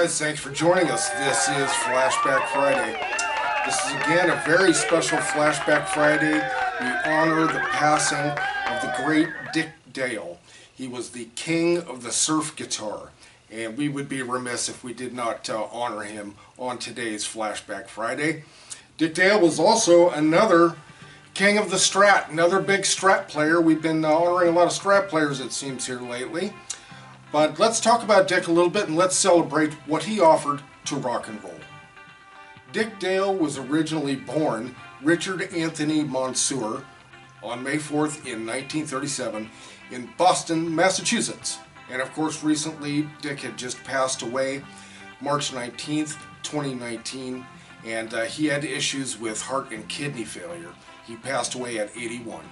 guys, thanks for joining us. This is Flashback Friday. This is again a very special Flashback Friday. We honor the passing of the great Dick Dale. He was the king of the surf guitar, and we would be remiss if we did not honor him on today's Flashback Friday. Dick Dale was also another king of the Strat, another big Strat player. We've been honoring a lot of Strat players, it seems, here lately. But let's talk about Dick a little bit and let's celebrate what he offered to rock and roll. Dick Dale was originally born Richard Anthony Monsoor on May 4th in 1937 in Boston, Massachusetts. And of course, recently Dick had just passed away March 19th, 2019, and he had issues with heart and kidney failure. He passed away at 81.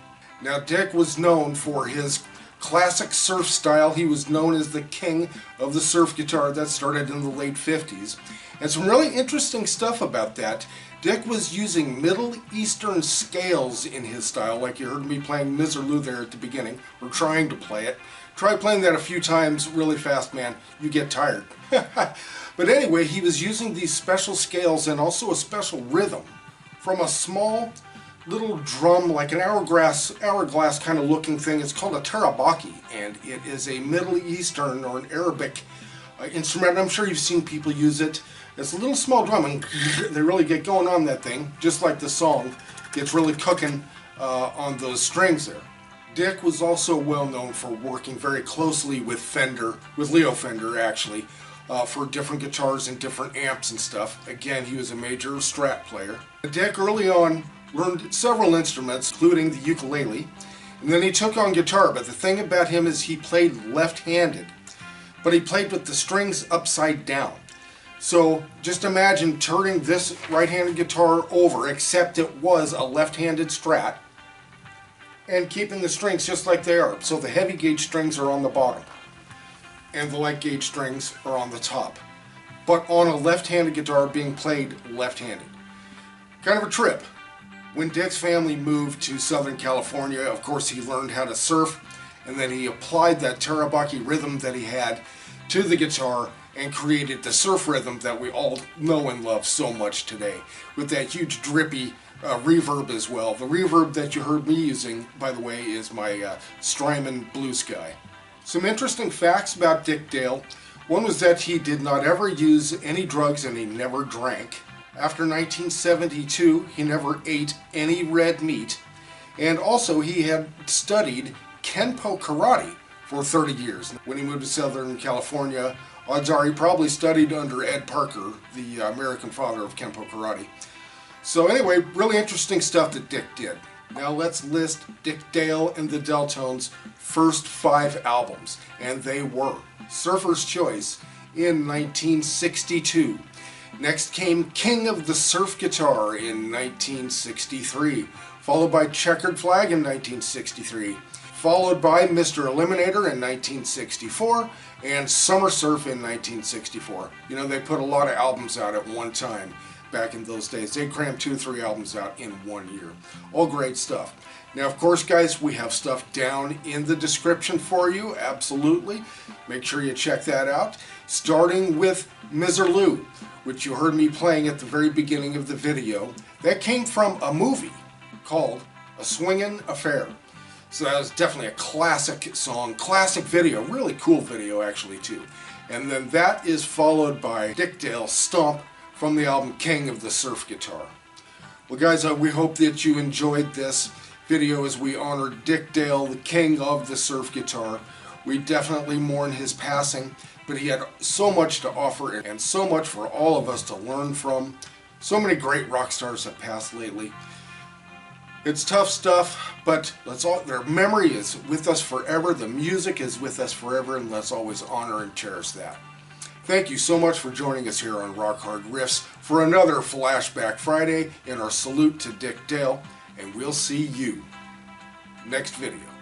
Now, Dick was known for his classic surf style. He was known as the king of the surf guitar. That started in the late 50s. And some really interesting stuff about that. Dick was using Middle Eastern scales in his style, like you heard me playing MISERLOU there at the beginning, or trying to play it. Try playing that a few times really fast, man. You get tired. But anyway, he was using these special scales and also a special rhythm from a small little drum, like an hourglass kind of looking thing. It's called a tarabaki, and it is a Middle Eastern or an Arabic instrument. I'm sure you've seen people use it. It's a little small drum, and they really get going on that thing, just like the song gets really cooking on those strings there. Dick was also well known for working very closely with Fender, with Leo Fender actually, for different guitars and different amps and stuff. Again, he was a major Strat player. Dick early on learned several instruments, including the ukulele, and then he took on guitar. But the thing about him is he played left-handed, but he played with the strings upside down. So just imagine turning this right-handed guitar over, except it was a left-handed Strat, and keeping the strings just like they are. So the heavy gauge strings are on the bottom, and the light gauge strings are on the top, but on a left-handed guitar being played left-handed. Kind of a trip. When Dick's family moved to Southern California, of course, he learned how to surf, and then he applied that tarabaki rhythm that he had to the guitar and created the surf rhythm that we all know and love so much today, with that huge drippy reverb as well. The reverb that you heard me using, by the way, is my Strymon Blue Sky. Some interesting facts about Dick Dale. One was that he did not ever use any drugs and he never drank. After 1972, he never ate any red meat, and also he had studied Kenpo Karate for 30 years. When he moved to Southern California, odds are he probably studied under Ed Parker, the American father of Kenpo Karate. So anyway, really interesting stuff that Dick did. Now let's list Dick Dale and the Deltones' first 5 albums, and they were Surfer's Choice in 1962. Next came King of the Surf Guitar in 1963, followed by Checkered Flag in 1963, followed by Mr. Eliminator in 1964, and Summer Surf in 1964. You know, they put a lot of albums out at one time back in those days. They crammed 2 or 3 albums out in 1 year. All great stuff. Now, of course, guys, we have stuff down in the description for you, absolutely. Make sure you check that out. Starting with MISERLOU, which you heard me playing at the very beginning of the video. That came from a movie called A Swingin' Affair. So that was definitely a classic song, classic video, really cool video actually too. And then that is followed by Dick Dale's Stomp from the album King of the Surf Guitar. Well guys, we hope that you enjoyed this video as we honor Dick Dale, the king of the surf guitar. We definitely mourn his passing, but he had so much to offer and so much for all of us to learn from. So many great rock stars have passed lately. It's tough stuff, but their memory is with us forever. The music is with us forever, and let's always honor and cherish that. Thank you so much for joining us here on Rock Hard Riffs for another Flashback Friday in our salute to Dick Dale, and we'll see you next video.